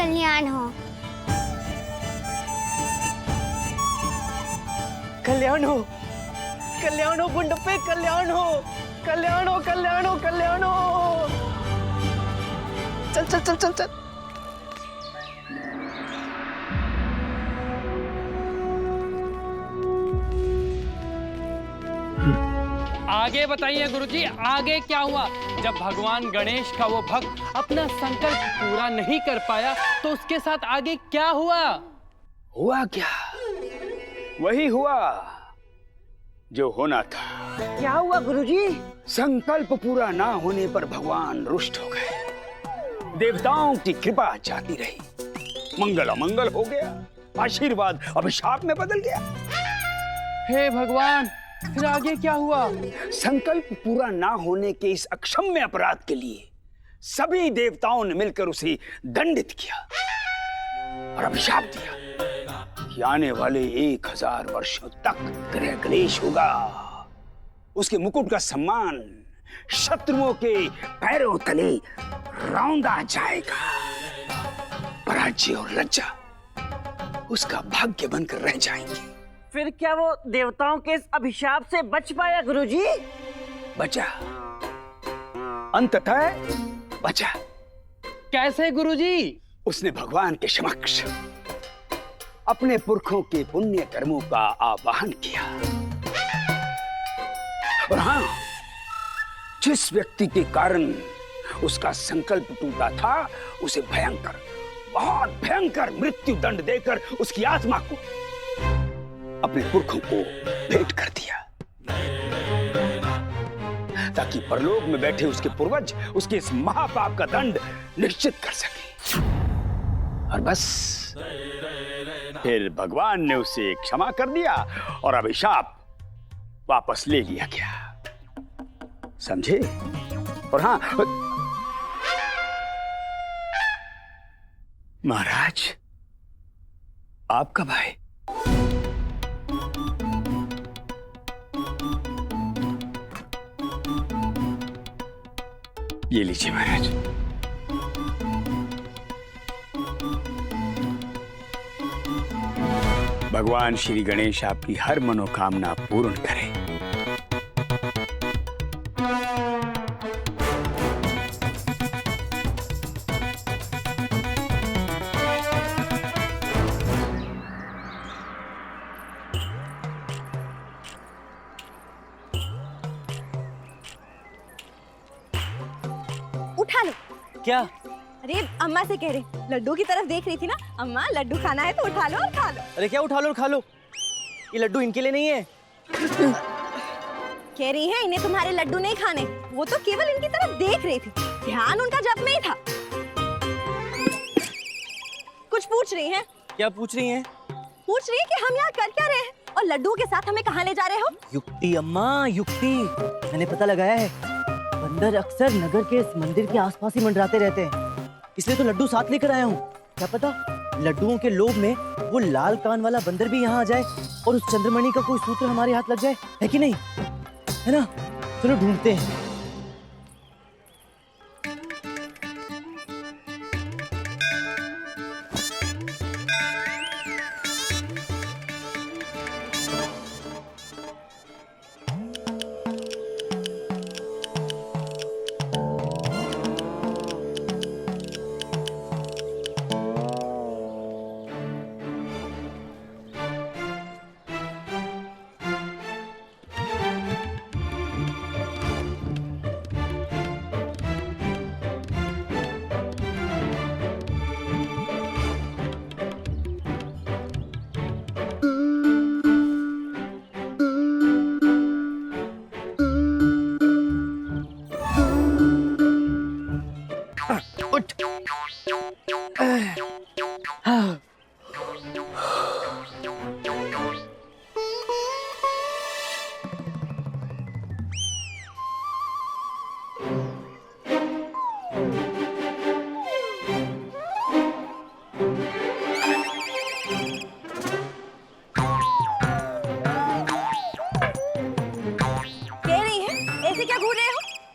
कल्याण हो। कल्याण हो, कल्याण हो गुंडप्पे, कल्याण हो, कल्याण हो, कल्याण हो, कल्याण हो। चल चल चल चल चल। आगे बताइए गुरुजी, आगे क्या हुआ? जब भगवान गणेश का वो भक्त अपना संकल्प पूरा नहीं कर पाया तो उसके साथ आगे क्या हुआ? हुआ क्या? वही हुआ जो होना था। क्या हुआ गुरुजी? संकल्प पूरा ना होने पर भगवान रुष्ट हो गए। देवताओं की कृपा चाहती रही, मंगल अमंगल हो गया, आशीर्वाद अभिशाप में बदल गया। हे भगवान, फिर आगे क्या हुआ? संकल्प पूरा ना होने के इस अक्षम्य अपराध के लिए सभी देवताओं ने मिलकर उसे दंडित किया और अभिशाप दिया कि आने वाले 1000 वर्षों तक ग्रह क्लेश होगा। उसके मुकुट का सम्मान शत्रुओं के पैरों तले रौंदा जाएगा। पराजय और लज्जा उसका भाग्य बनकर रह जाएंगे। फिर क्या वो देवताओं के इस अभिशाप से बच पाया गुरुजी? बचा, अंततः बचा। कैसे गुरुजी? उसने भगवान के समक्ष अपने पुरखों के पुण्य कर्मों का आवाहन किया और हाँ, जिस व्यक्ति के कारण उसका संकल्प टूटा था उसे भयंकर, बहुत भयंकर मृत्यु दंड देकर उसकी आत्मा को अपने पुरखों को भेंट कर दिया ताकि परलोक में बैठे उसके पूर्वज उसके इस महापाप का दंड निश्चित कर सके। और बस फिर भगवान ने उसे क्षमा कर दिया और अभिशाप वापस ले लिया गया। समझे? और हाँ महाराज, आप कब आए? ये लीजिए महाराज। भगवान श्री गणेश आपकी हर मनोकामना पूर्ण करें। उठा लो। क्या? अरे अम्मा से कह रहे, लड्डू की तरफ देख रही थी ना। अम्मा लड्डू खाना है तो उठा लो और खा लो। अरे क्या उठा लो और खा लो? ये लड्डू इनके लिए नहीं है। कह रही है इन्हें तुम्हारे लड्डू नहीं खाने। वो तो केवल इनकी तरफ देख रही थी, ध्यान उनका जब में ही था। कुछ पूछ रही हैं। क्या पूछ रही हैं? पूछ रही है कि हम यहाँ कर क्या रहे हैं और लड्डू के साथ हमें कहाँ ले जा रहे हो? युक्ति अम्मा, युक्ति। मैंने पता लगाया है, बंदर अक्सर नगर के इस मंदिर के आसपास ही मंडराते रहते हैं, इसलिए तो लड्डू साथ लेकर आया हूँ। क्या पता लड्डुओं के लोभ में वो लाल कान वाला बंदर भी यहाँ आ जाए और उस चंद्रमणि का कोई सूत्र हमारे हाथ लग जाए, है कि नहीं? है ना? चलो ढूंढते हैं।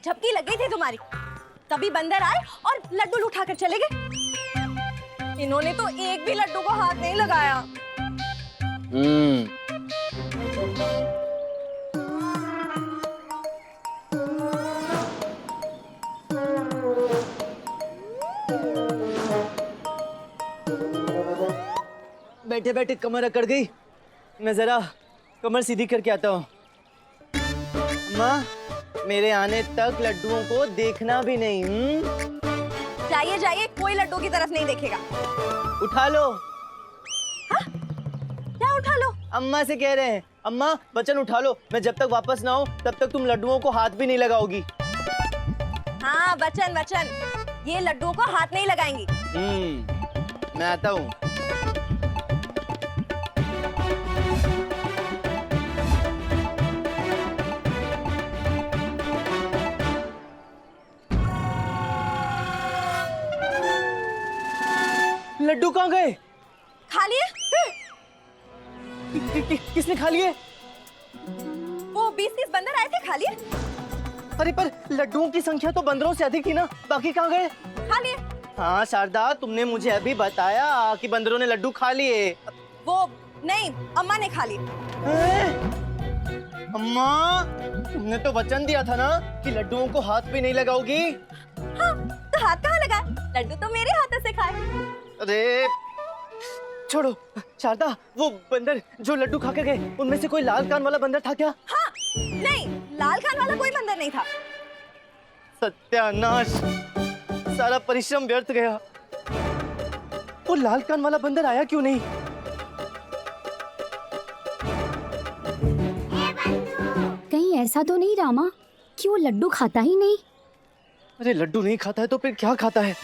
झपकी लग गई थी तुम्हारी, तभी बंदर आए और लड्डू उठाकर चले गए। इन्होंने तो एक भी लड्डू को हाथ नहीं लगाया। बैठे बैठे कमर अकड़ गई। मैं जरा कमर सीधी करके आता हूँ। माँ, मेरे आने तक लड्डुओं को देखना भी नहीं। जाइए जाइए, कोई लड्डू की तरफ नहीं देखेगा। उठा लो। क्या उठा लो? अम्मा से कह रहे हैं। अम्मा, वचन उठा लो, मैं जब तक वापस ना आऊं तब तक तुम लड्डुओं को हाथ भी नहीं लगाओगी। हाँ, वचन वचन, ये लड्डुओं को हाथ नहीं लगाएंगी। मैं आता हूँ। लड्डू कहाँ गए? खा लिए? किसने खा लिए? वो 20-30 बंदर आए थे, खा लिए। अरे पर लड्डुओं की संख्या तो बंदरों से अधिक थी ना, बाकी कहाँ गए? खा लिए। हाँ शारदा, तुमने मुझे अभी बताया कि बंदरों ने लड्डू खा लिए। वो नहीं, अम्मा ने खा लिए। अम्मा, तुमने तो वचन दिया था ना कि लड्डुओं को हाथ भी नहीं लगाओगी। हाँ, तो हाथ कहाँ लगा? लड्डू तो मेरे हाथों से खाए। अरे छोड़ो शारदा, वो बंदर जो लड्डू खा के गए उनमें से कोई लाल कान वाला बंदर था क्या? हाँ, नहीं, लाल कान वाला कोई बंदर नहीं था। सत्यानाश, सारा परिश्रम व्यर्थ गया। वो लाल कान वाला बंदर आया क्यों नहीं? कहीं ऐसा तो नहीं रामा कि वो लड्डू खाता ही नहीं? अरे लड्डू नहीं खाता है तो फिर क्या खाता है?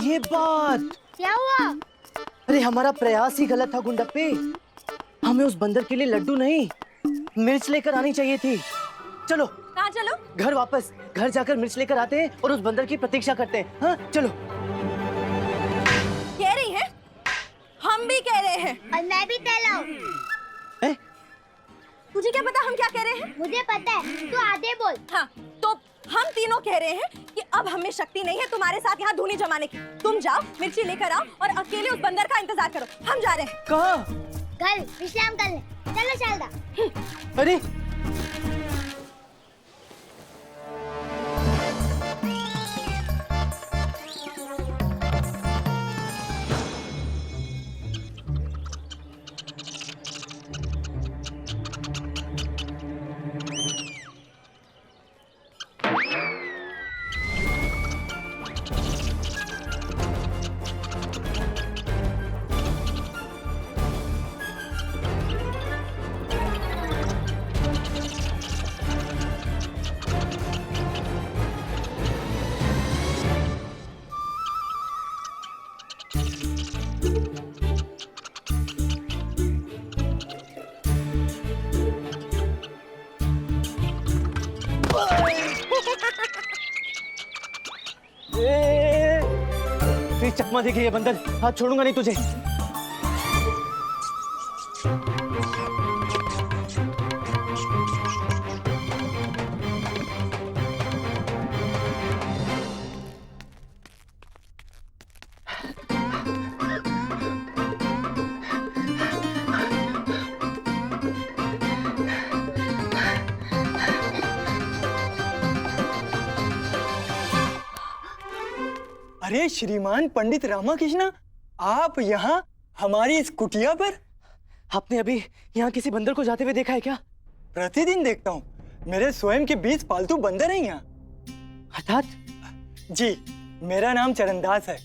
ये बात! क्या हुआ? अरे हमारा प्रयास ही गलत था गुंडप्पे। हमें उस बंदर के लिए लड्डू नहीं, मिर्च लेकर आनी चाहिए थी। चलो कहाँ चलो? घर वापस, घर जाकर मिर्च लेकर आते हैं और उस बंदर की प्रतीक्षा करते हैं। हाँ चलो। कह रही है, हम भी कह रहे हैं। और मैं भी कह रहा हूँ। हैं? तुझे क्या पता हम क्या कह रहे हैं? मुझे पता है, तू आगे बोल। हाँ, तो हम तीनों कह रहे हैं कि अब हमें शक्ति नहीं है तुम्हारे साथ यहाँ धूनी जमाने की। तुम जाओ, मिर्ची लेकर आओ और अकेले उस बंदर का इंतजार करो। हम जा रहे हैं। कहाँ? कल विश्राम कर ले। चलो शारदा। अरे फिर चकमा देखे ये बंदर, हाथ छोड़ूंगा नहीं तुझे। अरे श्रीमान पंडित रामाकृष्ण, आप यहाँ हमारी इस कुटिया पर? आपने अभी यहाँ किसी बंदर को जाते हुए देखा है क्या? प्रतिदिन देखता हूँ, मेरे स्वयं के 20 पालतू बंदर हैं यहाँ। अर्थात? जी, मेरा नाम चरणदास है,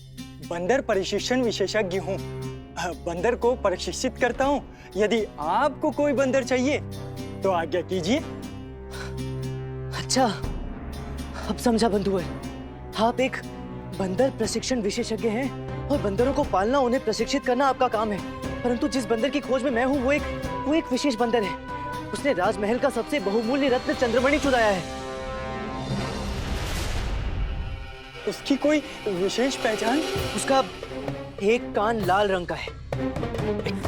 बंदर प्रशिक्षण विशेषज्ञ हूँ। बंदर को प्रशिक्षित करता हूँ। यदि आपको कोई बंदर चाहिए तो आज्ञा कीजिए। अच्छा, अब समझा बंधुवर। आप एक बंदर प्रशिक्षण विशेषज्ञ हैं और बंदरों को पालना, उन्हें प्रशिक्षित करना आपका काम है। परंतु जिस बंदर की खोज में मैं हूँ वो एक विशेष बंदर है। उसने राजमहल का सबसे बहुमूल्य रत्न चंद्रमणि चुराया है। उसकी कोई विशेष पहचान? उसका एक कान लाल रंग का है।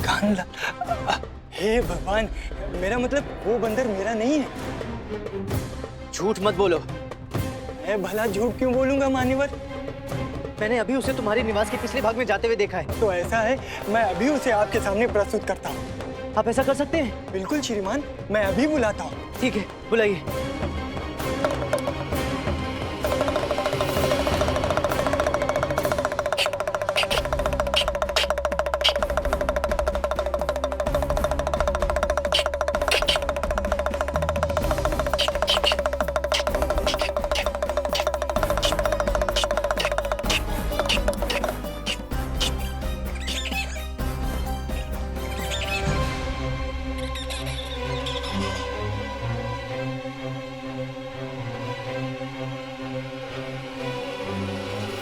कान हे भगवान, मेरा मतलब वो बंदर मेरा नहीं है। झूठ मत बोलो। मैं भला झूठ क्यों बोलूंगा मान्यवर? मैंने अभी उसे तुम्हारे निवास के पिछले भाग में जाते हुए देखा है। तो ऐसा है, मैं अभी उसे आपके सामने प्रस्तुत करता हूँ। आप ऐसा कर सकते हैं? बिल्कुल श्रीमान, मैं अभी बुलाता हूँ। ठीक है, बुलाइए।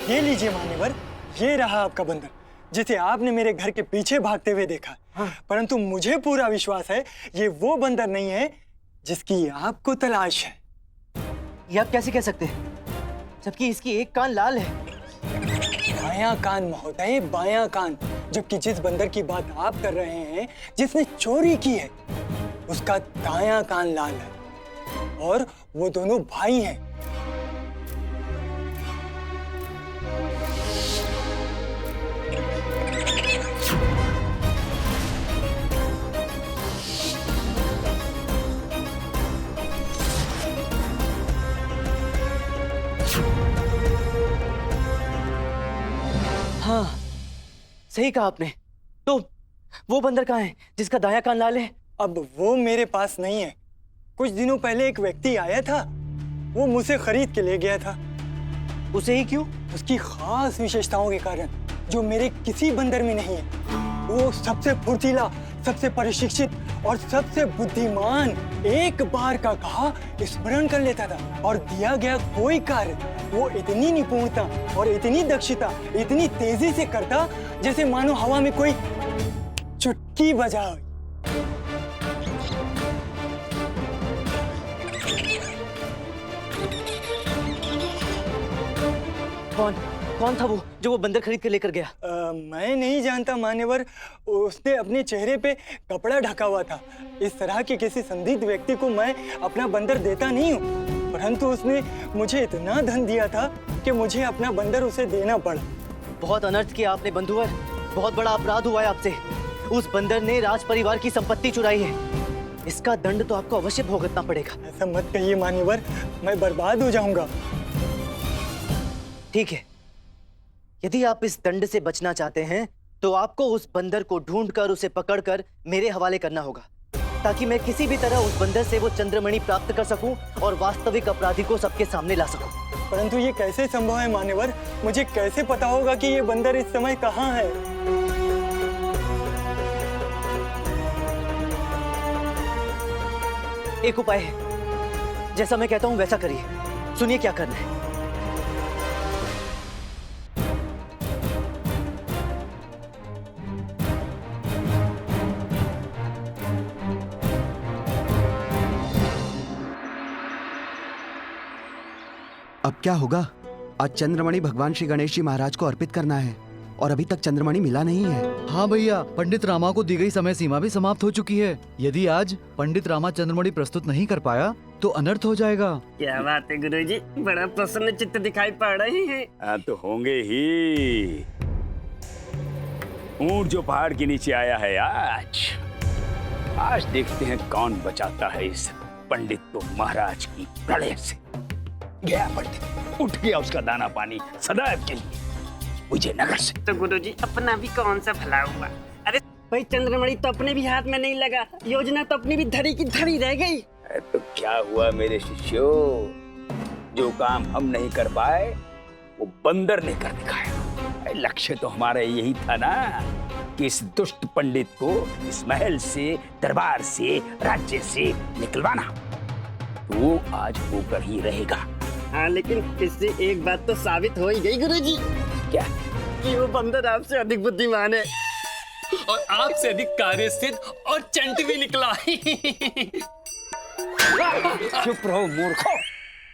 ये लीजिए मान्यवर, ये रहा आपका बंदर, जिसे आपने मेरे घर के पीछे भागते हुए देखा। परंतु मुझे पूरा विश्वास है ये वो बंदर नहीं है जिसकी आपको तलाश है। ये आप कैसे कह सकते हैं, जबकि इसकी एक कान लाल है? बायां कान महोदय, बायां कान। जबकि जिस बंदर की बात आप कर रहे हैं, जिसने चोरी की है, उसका दायां कान लाल है और वो दोनों भाई हैं। हाँ, सही कहा आपने। तो वो बंदर कहाँ है जिसका दायां कान लाल है? अब वो मेरे पास नहीं है। कुछ दिनों पहले एक व्यक्ति आया था, वो मुझसे खरीद के ले गया था। उसे ही क्यों? उसकी खास विशेषताओं के कारण, जो मेरे किसी बंदर में नहीं है। वो सबसे फुर्तीला, सबसे प्रशिक्षित और सबसे बुद्धिमान, एक बार का कहा स्मरण कर लेता था और दिया गया कोई कार्य वो इतनी निपुणता और इतनी दक्षता, इतनी तेजी से करता जैसे मानो हवा में कोई चुटकी बजा हुई। कौन था वो जो वो बंदर खरीद कर लेकर गया? मैं नहीं जानता मान्यवर, उसने अपने चेहरे पे कपड़ा ढका हुआ था। इस तरह के किसी संदिग्ध व्यक्ति को मैं अपना बंदर देता नहीं हूँ, परंतु उसने मुझे इतना धन दिया था कि मुझे अपना बंदर उसे देना पड़ा। बहुत अनर्थ किया आपने बंधुवर, बहुत बड़ा अपराध हुआ है आपसे। उस बंदर ने राज परिवार की संपत्ति चुराई है, इसका दंड तो आपको अवश्य भुगतना पड़ेगा। ऐसा मत कहिए मान्यवर, मैं बर्बाद हो जाऊंगा। ठीक है, यदि आप इस दंड से बचना चाहते हैं तो आपको उस बंदर को ढूंढकर उसे पकड़कर मेरे हवाले करना होगा, ताकि मैं किसी भी तरह उस बंदर से वो चंद्रमणि प्राप्त कर सकूं और वास्तविक अपराधी को सबके सामने ला सकूं। परंतु ये कैसे संभव है मान्यवर? मुझे कैसे पता होगा कि ये बंदर इस समय कहाँ है? एक उपाय है, जैसा मैं कहता हूं वैसा करिए। सुनिए क्या करना है। अब क्या होगा? आज चंद्रमणि भगवान श्री गणेश जी महाराज को अर्पित करना है और अभी तक चंद्रमणि मिला नहीं है। हाँ भैया, पंडित रामा को दी गई समय सीमा भी समाप्त हो चुकी है। यदि आज पंडित रामा चंद्रमणि प्रस्तुत नहीं कर पाया तो अनर्थ हो जाएगा। क्या बात है गुरुजी, बड़ा प्रसन्न चित्त दिखाई पड़ रहे हैं। तो होंगे ही। ऊंट जो पहाड़ के नीचे आया है आज देखते हैं कौन बचाता है इस पंडित को महाराज की प्रलय से। गया पंडित, उठ गया उसका दाना पानी सदैव के लिए विजयनगर से। तो गुरुजी अपना भी कौन सा भला हुआ? अरे भाई, चंद्रमणि तो अपने भी हाथ में नहीं लगा, योजना तो अपनी भी धरी की धरी रह गई। तो क्या हुआ मेरे शिष्यों, जो काम हम नहीं कर पाए वो बंदर ने कर दिखाया। लक्ष्य तो हमारा यही था ना कि इस दुष्ट पंडित को इस महल से, दरबार से, राज्य से निकलवाना। तो आज होकर ही रहेगा। हाँ, लेकिन इससे एक बात तो साबित हो ही गई गुरुजी। क्या? कि वो बंदर आपसे अधिक बुद्धिमान है और आपसे अधिक कार्यसिद्ध और चंट भी निकला। चुप रहो मूर्खों।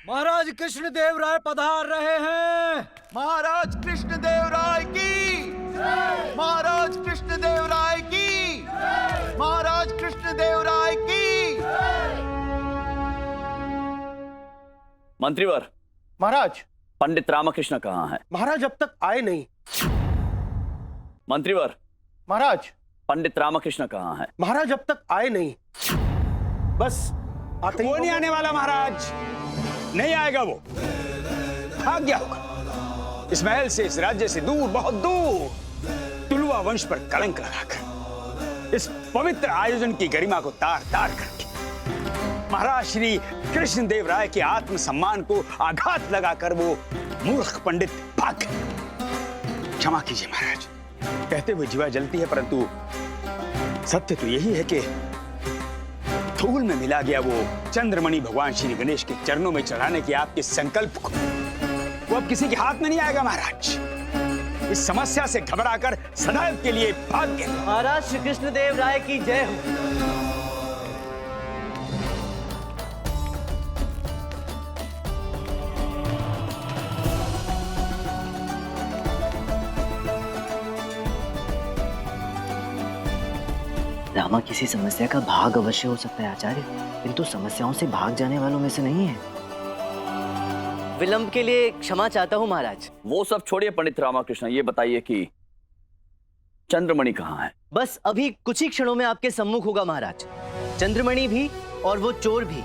महाराज कृष्णदेव राय पधार रहे हैं। महाराज कृष्णदेव राय की, महाराज कृष्णदेव राय की, महाराज कृष्ण मंत्रीवर। महाराज। पंडित रामकृष्ण कहाँ है? महाराज अब तक आए नहीं। मंत्रीवर। महाराज। पंडित रामकृष्ण कहाँ है? महाराज अब तक आए नहीं। बस आते ही वो नहीं आने वाला महाराज, नहीं आएगा वो, भाग गया होगा इस महल से, इस राज्य से दूर, बहुत दूर, तुलुआ वंश पर कलंक लगाकर, इस पवित्र आयोजन की गरिमा को तार तार करके महाराज श्री कृष्णदेव राय के आत्मसम्मान को आघात लगाकर वो मूर्ख पंडित भाग गए। क्षमा कीजिए महाराज, कहते हुए जीवा जलती है, परंतु सत्य तो यही है कि धूल में मिला गया वो चंद्रमणि भगवान श्री गणेश के चरणों में चढ़ाने के आपके संकल्प को वो अब किसी के हाथ में नहीं आएगा महाराज। इस समस्या से घबराकर सदैव के लिए भाग गए। महाराज श्री कृष्णदेव राय की जय हो। रामा किसी समस्या का भाग अवश्य हो सकता है आचार्य, किंतु समस्याओं से भाग जाने वालों में से नहीं है। विलंब के लिए क्षमा चाहता हूं महाराज। वो सब छोड़िए पंडित रामकृष्ण, ये बताइए कि चंद्रमणि कहाँ है? बस अभी कुछ ही क्षणों में आपके सम्मुख होगा महाराज। चंद्रमणि भी और वो चोर भी।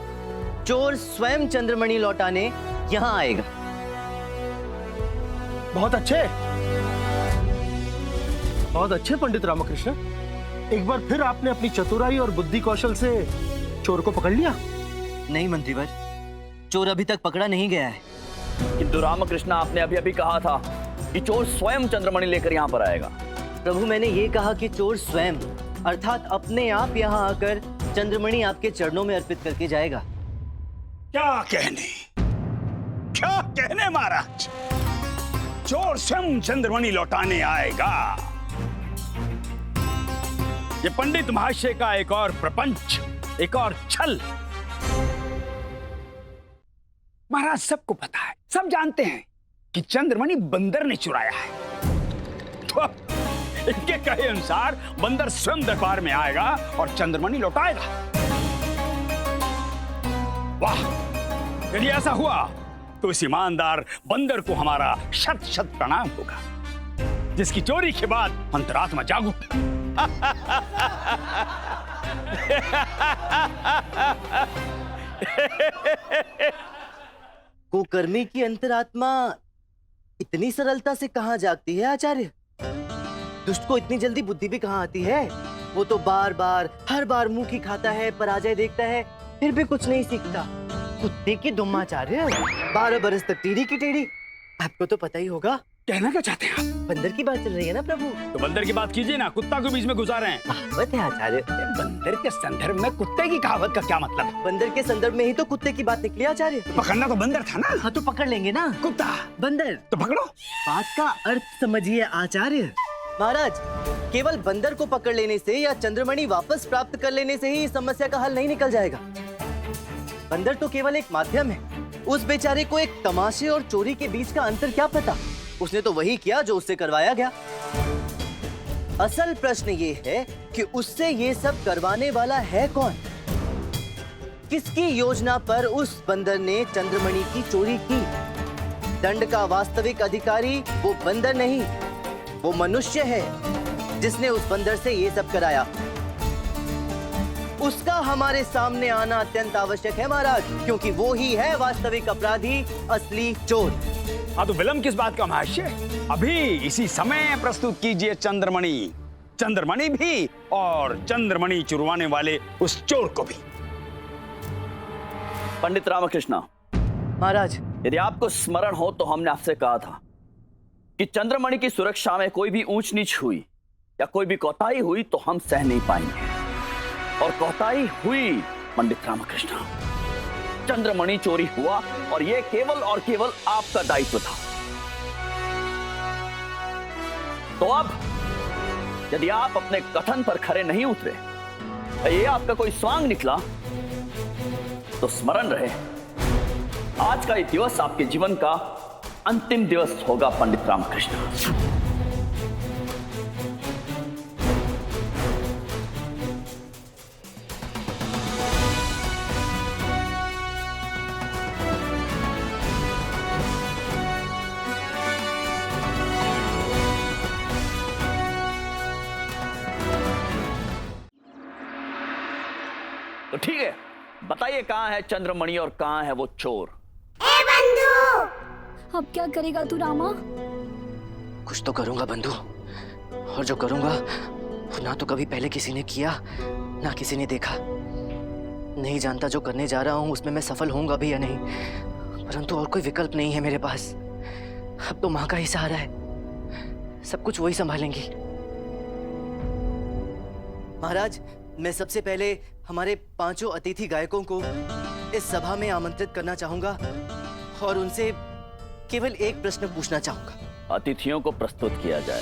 चोर स्वयं चंद्रमणि लौटाने यहाँ आएगा। बहुत अच्छे, बहुत अच्छे पंडित रामकृष्ण। एक बार फिर आपने अपनी चतुराई और बुद्धि कौशल से चोर को पकड़ लिया। नहीं मंत्रीवर, चोर अभी तक पकड़ा नहीं गया है। किंतु रामकृष्ण, आपने अभी अभी कहा था कि चोर स्वयं चंद्रमणि लेकर यहाँ पर आएगा। प्रभु, मैंने ये कहा कि चोर स्वयं अर्थात अपने आप यहाँ आकर चंद्रमणि आपके चरणों में अर्पित करके जाएगा। क्या कहने महाराज, चोर स्वयं चंद्रमणि लौटाने आएगा। ये पंडित महाशय का एक और प्रपंच, एक और छल। महाराज, सबको पता है, सब जानते हैं कि चंद्रमणि बंदर ने चुराया है। तो इनके कहे अनुसार बंदर स्वयं दरबार में आएगा और चंद्रमणि लौटाएगा। वाह, यदि ऐसा हुआ तो इस ईमानदार बंदर को हमारा शत शत प्रणाम होगा, जिसकी चोरी के बाद अंतरात्मा जाग उठा। कुकर्मी की अंतरात्मा इतनी सरलता से कहां जागती है आचार्य? दुष्ट को इतनी जल्दी बुद्धि भी कहां आती है? वो तो बार बार हर बार मुंह की खाता है, पराजय देखता है, फिर भी कुछ नहीं सीखता। कुत्ते की दुम आचार्य, 12 बरस तक टेढ़ी की टेढ़ी। आपको तो पता ही होगा। कहना क्या चाहते हैं आप? बंदर की बात चल रही है ना प्रभु। तो बंदर की बात कीजिए ना, कुत्ता को बीच में घुसा रहे हैं। कहावत है आचार्य। बंदर के संदर्भ में कुत्ते की कहावत का क्या मतलब? बंदर के संदर्भ में ही तो कुत्ते की बात निकली आचार्य। पकड़ना तो बंदर था ना। हाँ तो पकड़ लेंगे ना। कुत्ता बंदर तो पकड़ो। बात का अर्थ समझिए आचार्य। महाराज, केवल बंदर को पकड़ लेने से या चंद्रमणि वापस प्राप्त कर लेने से ही इस समस्या का हल नहीं निकल जाएगा। बंदर तो केवल एक माध्यम है। उस बेचारे को एक तमाशे और चोरी के बीच का अंतर क्या पता? उसने तो वही किया जो उससे करवाया गया। असल प्रश्न ये है कि उससे ये सब करवाने वाला है कौन? किसकी योजना पर उस बंदर ने चंद्रमणि की चोरी की? दंड का वास्तविक अधिकारी वो बंदर नहीं, वो मनुष्य है जिसने उस बंदर से ये सब कराया। उसका हमारे सामने आना अत्यंत आवश्यक है महाराज, क्योंकि वो ही है वास्तविक अपराधी, असली चोर। हाँ तो विलंब किस बात का महाशय? अभी इसी समय प्रस्तुत कीजिए चंद्रमणि, चंद्रमणि भी और चंद्रमणि चुरवाने वाले उस चोर को भी। पंडित रामकृष्ण महाराज, यदि आपको स्मरण हो तो हमने आपसे कहा था कि चंद्रमणि की सुरक्षा में कोई भी ऊंच नीच हुई या कोई भी कोताही हुई तो हम सह नहीं पाएंगे। और कोताही हुई पंडित रामकृष्ण, चंद्रमणि चोरी हुआ और यह केवल और केवल आपका दायित्व था। तो अब यदि आप अपने कथन पर खरे नहीं उतरे, ये आपका कोई स्वांग निकला, तो स्मरण रहे आज का ये दिवस आपके जीवन का अंतिम दिवस होगा पंडित रामकृष्ण। तो ठीक है, बताइए कहाँ है चंद्रमणि और कहाँ है वो चोर? अब क्या करेगा तू रामा? कुछ तो करूंगा बंधु, और जो करूंगा वो ना तो कभी पहले किसी ने किया ना किसी ने देखा। नहीं जानता जो करने जा रहा हूं उसमें मैं सफल होऊंगा भी या नहीं, परंतु और कोई विकल्प नहीं है मेरे पास। अब तो माँ का ही सहारा है, सब कुछ वही संभालेंगी। महाराज, मैं सबसे पहले हमारे 5 अतिथि गायकों को इस सभा में आमंत्रित करना चाहूंगा और उनसे केवल एक प्रश्न पूछना चाहूंगा। अतिथियों को प्रस्तुत किया जाए।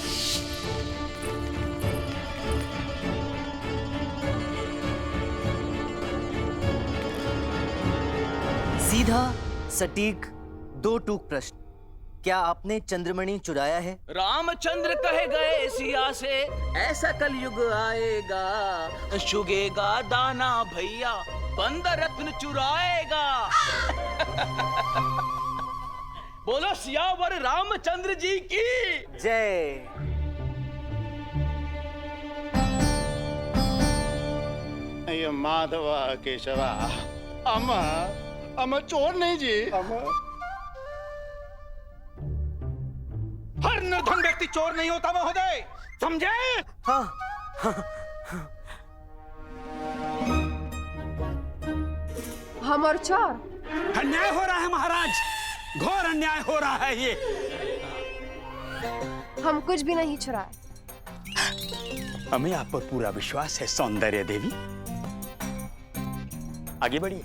सीधा सटीक 2 टूक प्रश्न। क्या आपने चंद्रमणि चुराया है? रामचंद्र कहे गए सिया से, ऐसा कलयुग आएगा, चुगेगा दाना भैया, बंदर रत्न चुराएगा। बोलो सियावर रामचंद्र जी की जय। ये माधवा केशवा, अम चोर नहीं जी। हर निर्धन व्यक्ति चोर नहीं होता महोदय, समझे? हाँ, हम और चोर? अन्याय हो रहा है महाराज, घोर अन्याय हो रहा है ये। हम कुछ भी नहीं चुराए। हमें आप पर पूरा विश्वास है सौंदर्य देवी, आगे बढ़िए।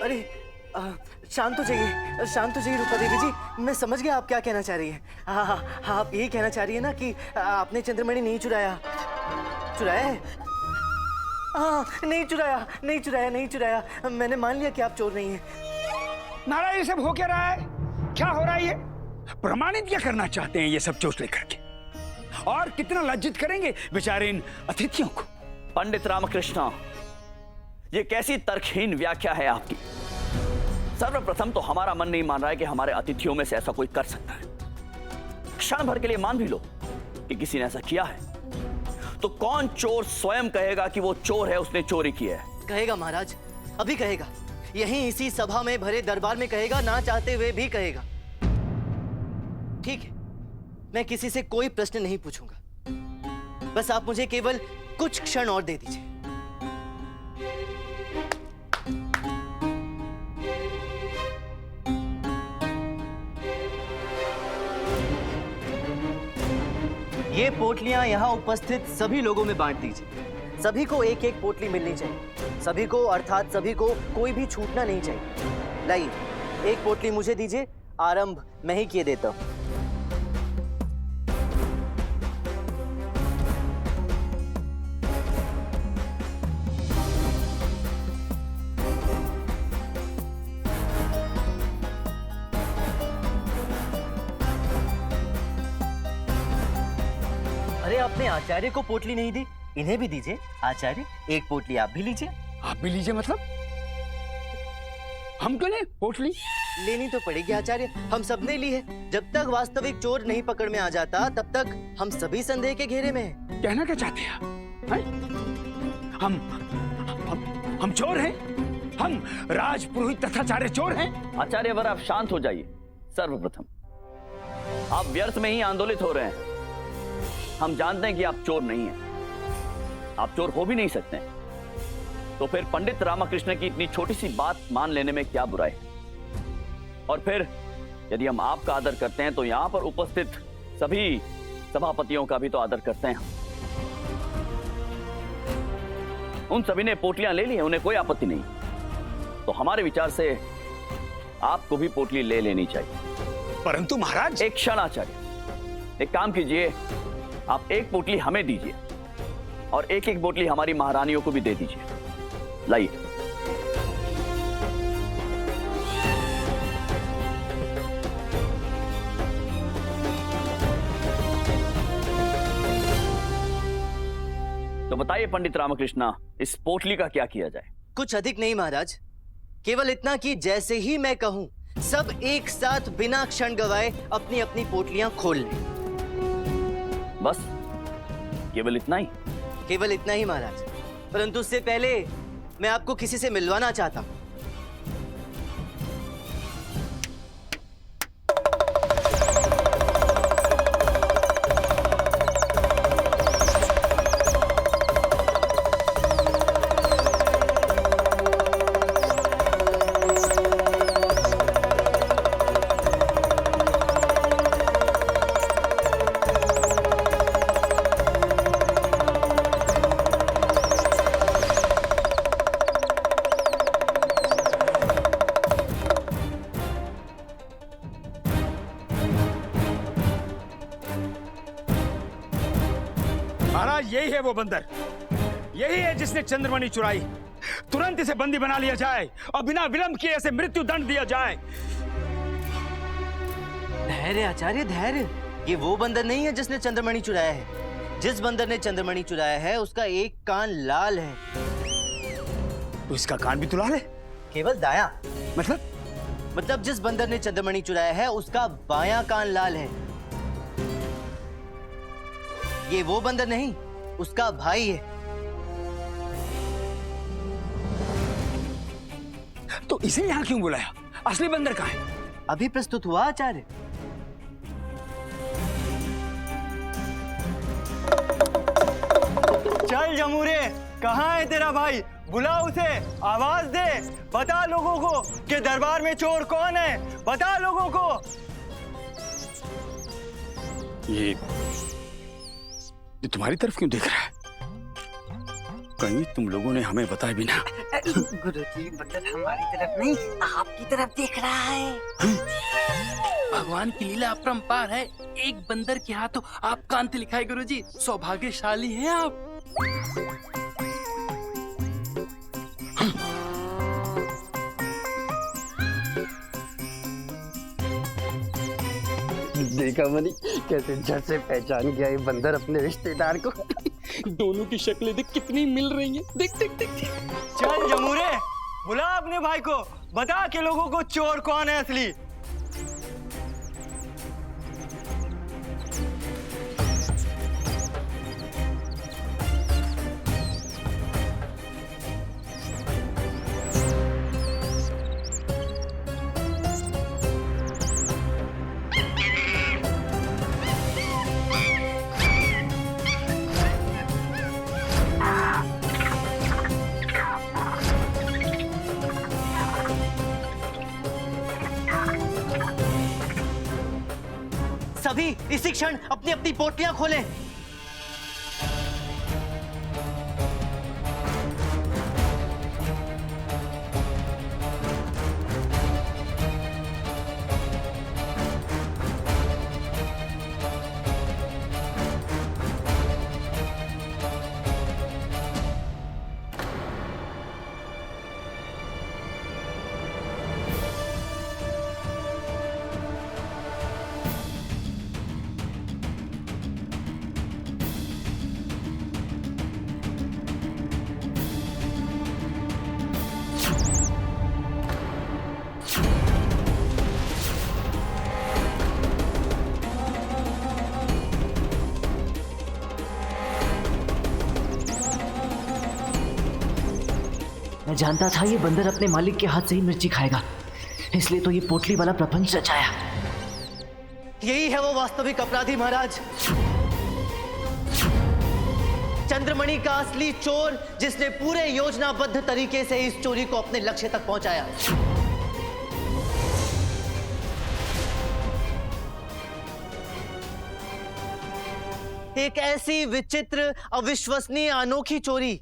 अरे शांत हो जाइए, शांत हो जाइए रूपा देवी जी। मैं समझ गया आप क्या कहना चाह रही हैं। हाँ, आप यही कहना चाह रही है ना कि आपने चंद्रमणि नहीं चुराया? चुराया है? हाँ, नहीं चुराया, नहीं चुराया, नहीं चुराया। मैंने मान लिया कि आप चोर नहीं हैं। नारायण, ये सब हो क्या रहा है? क्या हो रहा है ये? प्रमाणित क्या करना चाहते हैं ये सब चोट लेकर के? और कितना लज्जित करेंगे बेचारे इन अतिथियों को। पंडित रामकृष्ण, ये कैसी तर्कहीन व्याख्या है आपकी? सर्वप्रथम तो हमारा मन नहीं मान रहा है कि हमारे अतिथियों में से ऐसा कोई कर सकता है। क्षण भर के लिए मान भी लो कि किसी ने ऐसा किया है, तो कौन चोर स्वयं कहेगा कि वो चोर है, उसने चोरी की है? कहेगा महाराज, अभी कहेगा, यहीं इसी सभा में भरे दरबार में कहेगा, ना चाहते हुए भी कहेगा। ठीक है, मैं किसी से कोई प्रश्न नहीं पूछूंगा, बस आप मुझे केवल कुछ क्षण और दे दीजिए। ये पोटलियां यहाँ उपस्थित सभी लोगों में बांट दीजिए। सभी को एक एक पोटली मिलनी चाहिए, सभी को, अर्थात सभी को, कोई भी छूटना नहीं चाहिए। लाइए, एक पोटली मुझे दीजिए, आरंभ मैं ही किए देता हूं। अरे, आपने आचार्य को पोटली नहीं दी, इन्हें भी दीजिए। आचार्य, एक पोटली आप भी लीजिए। आप भी लीजिए मतलब? हम क्यों नहीं पोटली? लेनी तो पड़ेगी आचार्य, हम सब ने ली है। जब तक वास्तविक चोर नहीं पकड़ में आ जाता, तब तक हम सभी संदेह के घेरे में हैं। कहना क्या चाहते हैं आप? हम चोर हैं? हम राजपुरोहित तथा आचार्य चोर हैं? आचार्यवर, आप शांत हो जाइए। सर्वप्रथम आप व्यर्थ में ही आंदोलित हो रहे हैं। हम जानते हैं कि आप चोर नहीं हैं, आप चोर हो भी नहीं सकते हैं। तो फिर पंडित रामकृष्ण की इतनी छोटी सी बात मान लेने में क्या बुराई है? और फिर यदि हम आपका आदर करते हैं तो यहां पर उपस्थित सभी सभापतियों का भी तो आदर करते हैं। उन सभी ने पोटलियां ले ली हैं, उन्हें कोई आपत्ति नहीं। तो हमारे विचार से आपको भी पोटली ले लेनी चाहिए। परंतु महाराज, एक क्षण आचार्य, एक काम कीजिए, आप एक पोटली हमें दीजिए और एक एक पोटली हमारी महारानियों को भी दे दीजिए। लाइए। तो बताइए पंडित रामकृष्ण, इस पोटली का क्या किया जाए? कुछ अधिक नहीं महाराज, केवल इतना कि जैसे ही मैं कहूं, सब एक साथ बिना क्षण गवाए अपनी अपनी पोटलियां खोल लें। बस केवल इतना ही? केवल इतना ही महाराज, परंतु उससे पहले मैं आपको किसी से मिलवाना चाहता हूँ। महाराज यही है वो बंदर, यही है जिसने चंद्रमणि चुराई। तुरंत इसे बंदी बना लिया जाए और बिना विलंब किए इसे मृत्यु दंड दिया जाए। धैर्य आचार्य धैर्य, ये वो बंदर नहीं है जिसने चंद्रमणि चुराया है। जिस बंदर ने चंद्रमणि चुराया है उसका एक कान लाल है। तो इसका कान भी तो लाल है? केवल दाया। मतलब जिस बंदर ने चंद्रमणि चुराया है उसका बायां कान लाल है। ये वो बंदर नहीं, उसका भाई है। तो इसे यहाँ क्यों बुलाया? असली बंदर कहाँ है? अभी प्रस्तुत हुआ आचार्य। चल जमूरे, कहाँ है तेरा भाई? बुला उसे, आवाज दे, बता लोगों को कि दरबार में चोर कौन है। बता लोगों को। ये तुम्हारी तरफ क्यों देख रहा है? कहीं तुम लोगों ने हमें बताया भी ना। गुरुजी, बंदर हमारी तरफ नहीं, आपकी तरफ देख रहा है। भगवान की लीला अपरंपार है। एक बंदर के हाथों आपका अंत लिखा है गुरुजी। सौभाग्यशाली हैं आप। देखा मनी, कैसे झट से पहचान गया ये बंदर अपने रिश्तेदार को। दोनों की शक्लें देख कितनी मिल रही हैं। देख देख देख। चल जमूरे, बुला अपने भाई को, बता के लोगों को चोर कौन है असली। सभी इसी क्षण अपनी अपनी पोटलियां खोलें। मैं जानता था ये बंदर अपने मालिक के हाथ से ही मिर्ची खाएगा, इसलिए तो ये पोटली वाला प्रपंच रचाया। यही है वो वास्तविक अपराधी महाराज, चंद्रमणि का असली चोर, जिसने पूरे योजनाबद्ध तरीके से इस चोरी को अपने लक्ष्य तक पहुंचाया। एक ऐसी विचित्र, अविश्वसनीय, अनोखी चोरी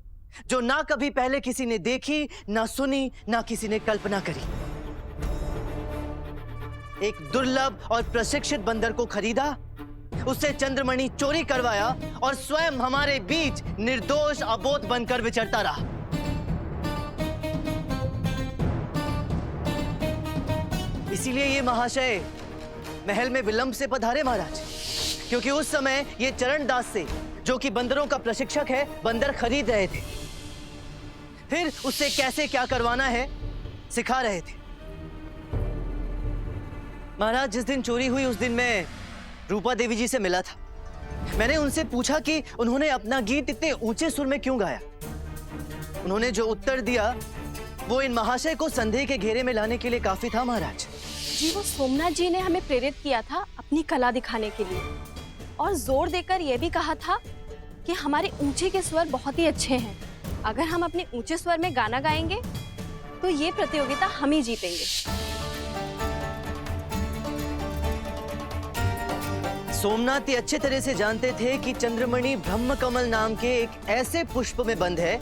जो ना कभी पहले किसी ने देखी, ना सुनी, ना किसी ने कल्पना करी। एक दुर्लभ और प्रशिक्षित बंदर को खरीदा, उससे चंद्रमणि चोरी करवाया और स्वयं हमारे बीच निर्दोष अबोध बनकर विचरता रहा। इसीलिए ये महाशय महल में विलंब से पधारे महाराज, क्योंकि उस समय ये चरणदास से, जो कि बंदरों का प्रशिक्षक है, बंदर खरीद रहे थे, फिर उससे कैसे क्या करवाना है सिखा रहे थे। महाराज, जिस दिन चोरी हुई उस दिन मैं रूपा देवी जी से मिला था, मैंने उनसे पूछा कि उन्होंने अपना गीत इतने ऊंचे सुर में क्यों गाया। उन्होंने जो उत्तर दिया वो इन महाशय को संदेह के घेरे में लाने के लिए काफी था महाराज। जी वो सोमनाथ जी ने हमें प्रेरित किया था अपनी कला दिखाने के लिए, और जोर देकर यह भी कहा था कि हमारे ऊंचे के स्वर बहुत ही अच्छे हैं। अगर हम अपने ऊंचे स्वर में गाना गाएंगे तो ये प्रतियोगिता हम ही जीतेंगे। सोमनाथ ये अच्छे तरह से जानते थे कि चंद्रमणि ब्रह्म कमल नाम के एक ऐसे पुष्प में बंद है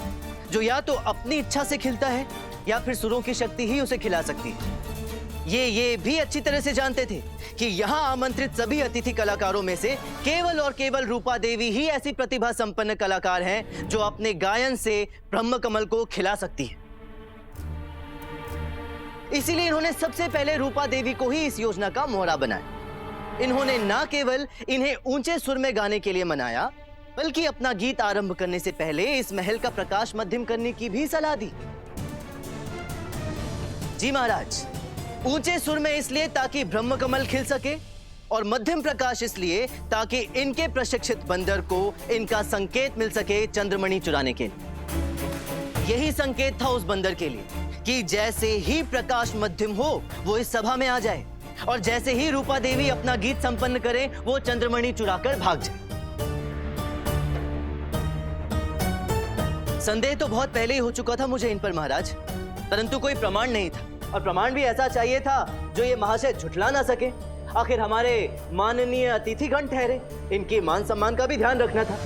जो या तो अपनी इच्छा से खिलता है या फिर सुरों की शक्ति ही उसे खिला सकती है। ये भी अच्छी तरह से जानते थे कि यहाँ आमंत्रित सभी अतिथि कलाकारों में से केवल और केवल रूपा देवी ही ऐसी प्रतिभा संपन्न कलाकार हैं जो अपने गायन से ब्रह्म कमल को खिला सकती है। इसीलिए इन्होंने सबसे पहले रूपा देवी को ही इस योजना का मोहरा बनाया। इन्होंने ना केवल इन्हें ऊंचे सुर में गाने के लिए मनाया, बल्कि अपना गीत आरंभ करने से पहले इस महल का प्रकाश मध्यम करने की भी सलाह दी। जी महाराज, ऊंचे सुर में इसलिए ताकि ब्रह्म कमल खिल सके, और मध्यम प्रकाश इसलिए ताकि इनके प्रशिक्षित बंदर को इनका संकेत मिल सके चंद्रमणि चुराने के लिए। यही संकेत था उस बंदर के लिए कि जैसे ही प्रकाश मध्यम हो वो इस सभा में आ जाए, और जैसे ही रूपा देवी अपना गीत संपन्न करे वो चंद्रमणि चुराकर भाग जाए। संदेह तो बहुत पहले ही हो चुका था मुझे इन पर महाराज, परंतु कोई प्रमाण नहीं था, और प्रमाण भी ऐसा चाहिए था जो ये महाशय झुठला ना सके। आखिर हमारे माननीय अतिथिगण ठहरे, इनके मान सम्मान का भी ध्यान रखना था।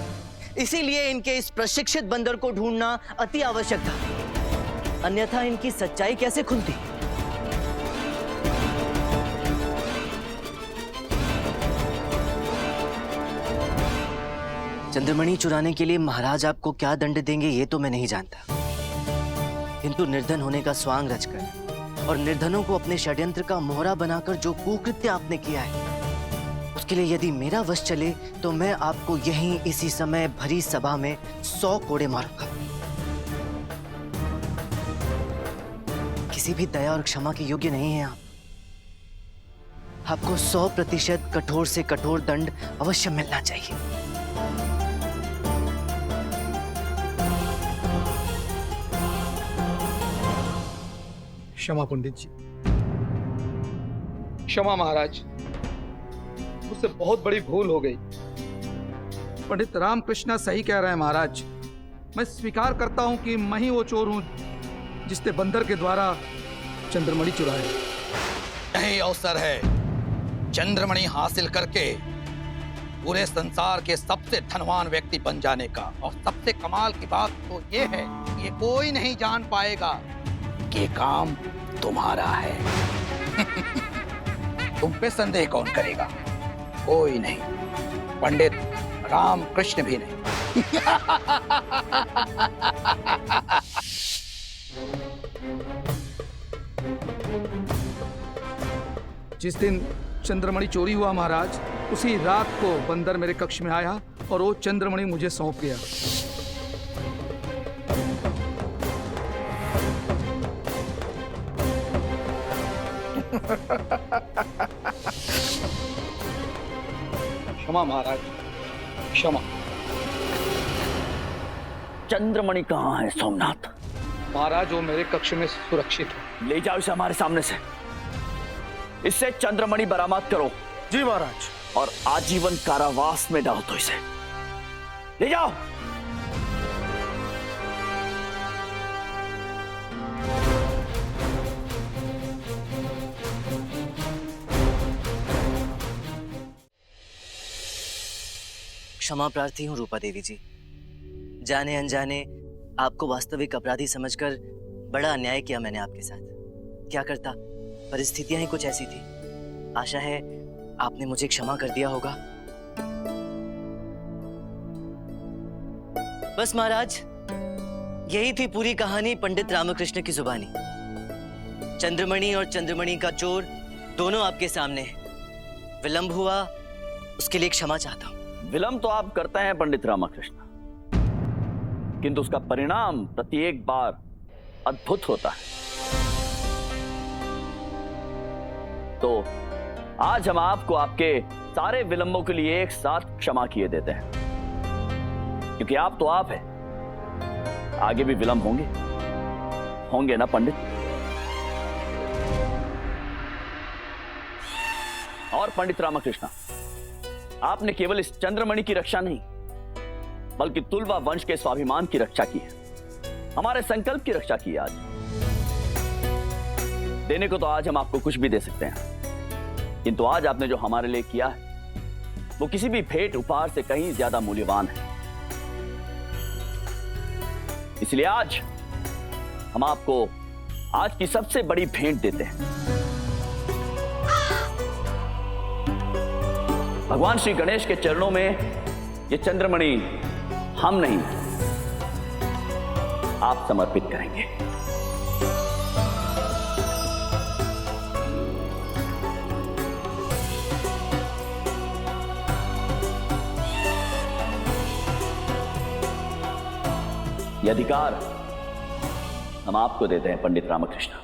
इसीलिए इनके इस प्रशिक्षित बंदर को ढूंढना अति आवश्यक था, अन्यथा इनकी सच्चाई कैसे खुलती। चंद्रमणि चुराने के लिए महाराज आपको क्या दंड देंगे ये तो मैं नहीं जानता, किंतु निर्धन होने का स्वांग रचकर और निर्धनों को अपने षड्यंत्र का मोहरा बनाकर जो कुकृत्य आपने किया है, उसके लिए यदि मेरा वश चले तो मैं आपको यहीं इसी समय भरी सभा में 100 कोड़े मारूंगा। किसी भी दया और क्षमा के योग्य नहीं है आप। आपको 100% कठोर से कठोर दंड अवश्य मिलना चाहिए। क्षमा पंडित जी, क्षमा महाराज, मुझसे बहुत बड़ी भूल हो गई। पंडित रामकृष्ण सही कह रहे हैं महाराज। मैं स्वीकार करता हूं कि मैं ही वो चोर हूं जिसने बंदर के द्वारा चंद्रमणि चुराया। यही अवसर है चंद्रमणि हासिल करके पूरे संसार के सबसे धनवान व्यक्ति बन जाने का। और सबसे कमाल की बात तो ये है कि ये कोई नहीं जान पाएगा कि ये काम तुम्हारा है। तुम पे संदेह कौन करेगा? कोई नहीं, पंडित रामकृष्ण भी नहीं। जिस दिन चंद्रमणि चोरी हुआ महाराज, उसी रात को बंदर मेरे कक्ष में आया और वो चंद्रमणि मुझे सौंप गया। क्षमा महाराज, क्षमा। चंद्रमणि कहाँ है सोमनाथ? महाराज वो मेरे कक्ष में सुरक्षित है। ले जाओ इसे हमारे सामने से। इससे चंद्रमणि बरामद करो। जी महाराज। और आजीवन कारावास में डाल दो इसे। ले जाओ। क्षमा प्रार्थी हूँ रूपा देवी जी। जाने अनजाने आपको वास्तविक अपराधी समझकर बड़ा अन्याय किया मैंने आपके साथ। क्या करता, परिस्थितियां ही कुछ ऐसी थी। आशा है आपने मुझे क्षमा कर दिया होगा। बस महाराज, यही थी पूरी कहानी पंडित रामकृष्ण की जुबानी। चंद्रमणि और चंद्रमणि का चोर दोनों आपके सामने हैं। विलंब हुआ उसके लिए क्षमा चाहता हूं। विलंब तो आप करते हैं पंडित रामकृष्ण, किंतु उसका परिणाम प्रत्येक बार अद्भुत होता है। तो आज हम आपको आपके सारे विलंबों के लिए एक साथ क्षमा किए देते हैं, क्योंकि आप तो आप हैं। आगे भी विलंब होंगे ना पंडित? और पंडित रामकृष्ण, आपने केवल इस चंद्रमणि की रक्षा नहीं, बल्कि तुलवा वंश के स्वाभिमान की रक्षा की है, हमारे संकल्प की रक्षा की है। आज देने को तो आज हम आपको कुछ भी दे सकते हैं, किंतु आज आपने जो हमारे लिए किया है वो किसी भी भेंट उपहार से कहीं ज्यादा मूल्यवान है। इसलिए आज हम आपको आज की सबसे बड़ी भेंट देते हैं। भगवान श्री गणेश के चरणों में ये चंद्रमणि हम नहीं, आप समर्पित करेंगे। ये अधिकार हम आपको देते हैं पंडित रामकृष्ण।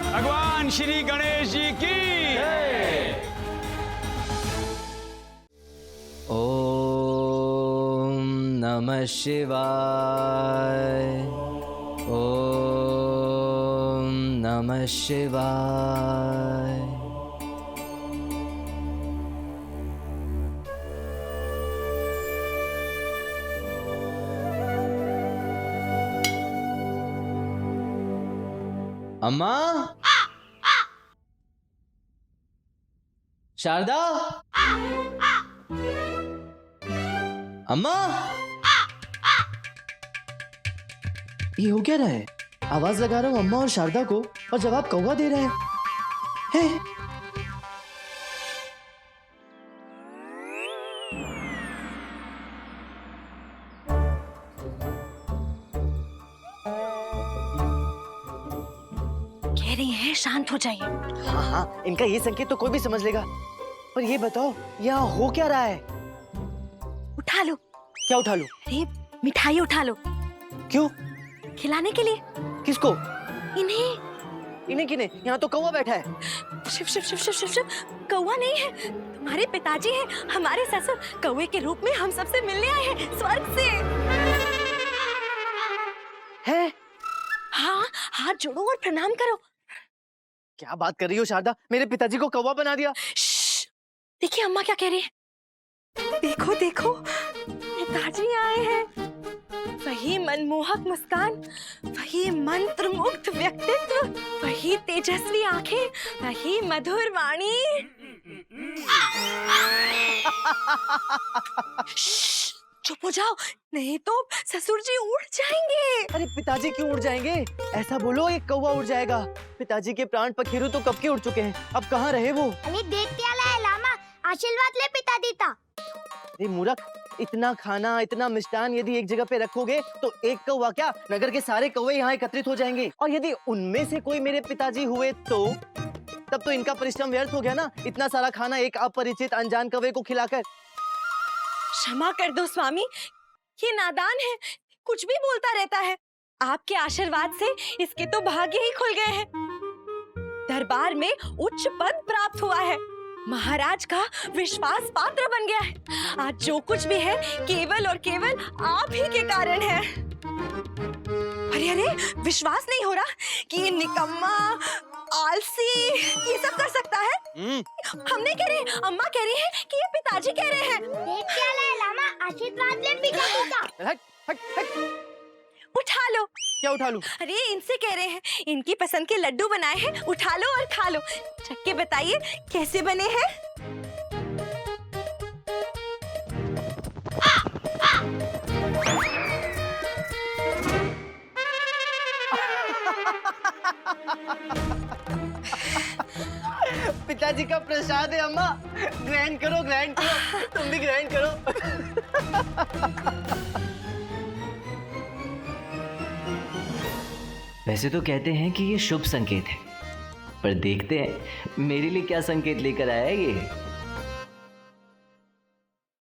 भगवान श्री गणेश जी की ओम नमः शिवाय। ओम नमः शिवाय। अम्मा, शारदा, अम्मा, ये हो क्या रहा है? आवाज लगा रहा हूँ अम्मा और शारदा को और जवाब कौवा दे रहे हैं। कह रही हैं शांत हो जाइए। हाँ, इनका ये संकेत तो कोई भी समझ लेगा। पर ये बताओ, यहाँ हो क्या रहा है? उठा लो। क्या उठा लो? अरे मिठाई उठा लो। क्यों? खिलाने के लिए। किसको? इन्हें। इन्हें किन्हें? यहाँ तो कौवा बैठा है। शिव शिव शिव शिव शिव शिव, कौवा नहीं है, तुम्हारे पिताजी हैं, हमारे ससुर कौवे के रूप में हम सबसे मिलने आए हैं स्वर्ग से। है? हाँ, हाथ जोड़ो और प्रणाम करो। क्या बात कर रही हो शारदा? मेरे पिताजी को कौवा बना दिया। देखिए अम्मा क्या कह रही है। देखो देखो, पिताजी आए हैं। वही मनमोहक मुस्कान, वही मंत्रमुग्ध व्यक्तित्व, वही तेजस्वी आंखें, वही मधुर वाणी। चुप हो जाओ, नहीं तो ससुर जी उड़ जाएंगे। अरे पिताजी क्यों उड़ जाएंगे? ऐसा बोलो एक कौवा उड़ जाएगा। पिताजी के प्राण पखेरु तो कब के उड़ चुके हैं, अब कहाँ रहे वो? अरे देख क्या लाया लामा, आशीर्वाद ले पिता दीता। अरे मूर्ख, इतना खाना, इतना मिष्ठान यदि एक जगह पे रखोगे तो एक कौवा क्या, नगर के सारे कौवे यहाँ एकत्रित हो जाएंगे। और यदि उनमें से कोई मेरे पिताजी हुए तो तब तो इनका परिश्रम व्यर्थ हो गया ना, इतना सारा खाना एक अपरिचित अनजान कौवे को खिलाकर। क्षमा कर दो स्वामी, ये नादान है, कुछ भी बोलता रहता है। आपके आशीर्वाद से इसके तो भाग्य ही खुल गए हैं। दरबार में उच्च पद प्राप्त हुआ है। महाराज का विश्वास पात्र बन गया है। आज जो कुछ भी है केवल और केवल आप ही के कारण है। अरे अरे, विश्वास नहीं हो रहा कि ये निकम्मा आलसी ये सब कर सकता है। हम नहीं कह रहे, अम्मा कह रही है कि ये पिताजी कह रहे हैं। देख क्या लाया लामा, आशीर्वाद ले पिता। उठा लो। क्या उठा लूं? अरे इनसे कह रहे हैं, इनकी पसंद के लड्डू बनाए हैं, उठा लो और खा लो। चख के बताइए कैसे बने हैं। पिताजी का प्रसाद है अम्मा। ग्रहण करो, ग्रहण करो, तुम भी ग्रहण करो। वैसे तो कहते हैं कि ये शुभ संकेत है, पर देखते हैं मेरे लिए क्या संकेत लेकर आया है ये।